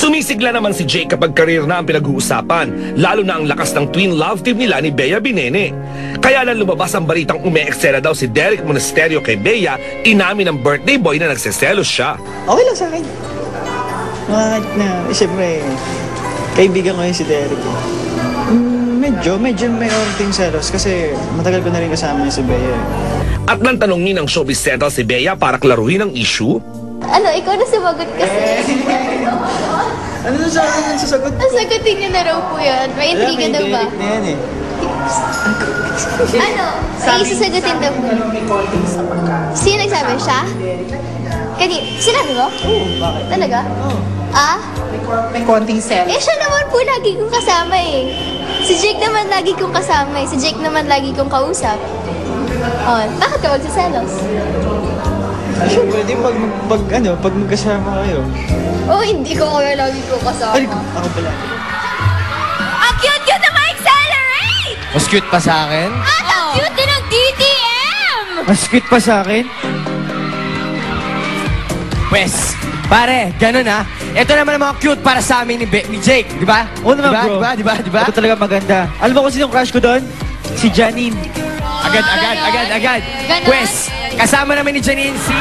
Sumisigla naman si Jake kapag career na ang pinag-uusapan, lalo na ang lakas ng twin love team nila ni Bea Binene. Kaya nang lumabas ang balitang ume-eksena daw si Derek Monasterio kay Bea, inamin ng birthday boy na nagseselos siya. Okay lang sa akin. Siyempre, kaibigan ko yun si Derek. Medyo may onting selos kasi matagal ko na rin kasama si Bea. At nang tanongin ng Showbiz Central si Bea para klaruhin ang issue, ano, ikaw na sumagot kasi. Ano na sa akin ang sasagot ko? Ang sagutin niyo na raw po yan. May intriga daw ba? May Derek na yan eh. Ano? Ay, sasagutin daw po. Sino nagsabi? Siya? Sinabi mo? Oo, bakit? Talaga? Oo. Ah? May konting selos. Eh, siya naman po lagi kong kasama eh. Si Jake naman lagi kong kasama eh. Si Jake naman lagi kong kausap. Oh, bakit ka magsaselos? Pwede pag magkasama kayo. Oh, hindi ko kaya lagi kong kasama. Ay, ako pala. Ang cute-cute na ma-accelerate! Mas cute pa sa akin? At ang cute din ng DTM! Mas cute pa sa akin? Pwes, pare, ganun ha. Ito naman ang mga cute para sa amin ni Jake, di ba? Oo naman, bro. Di ba? Ito talaga maganda. Alam mo kung sinong crush ko doon? Si Janine. Agad. Ganon. Pwes, kasama naman ni Janine si...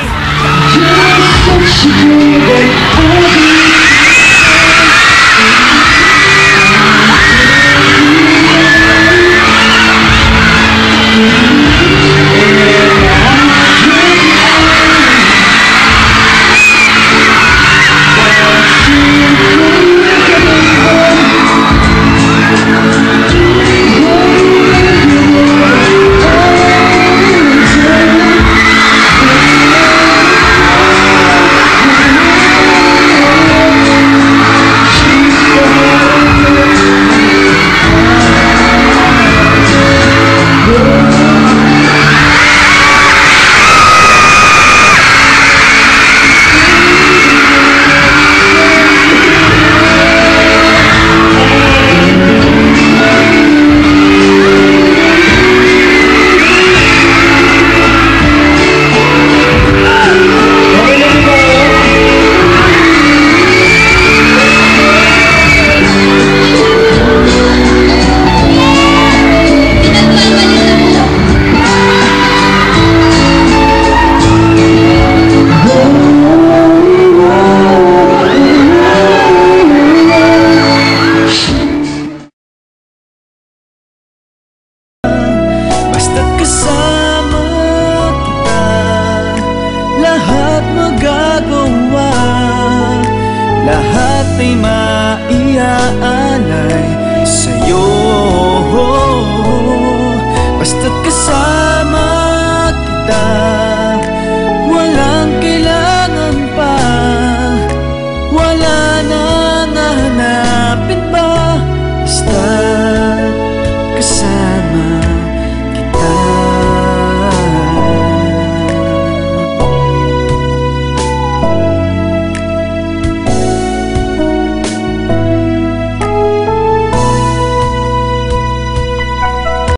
Lahat ay maiaalay sa'yo. Basta't kasama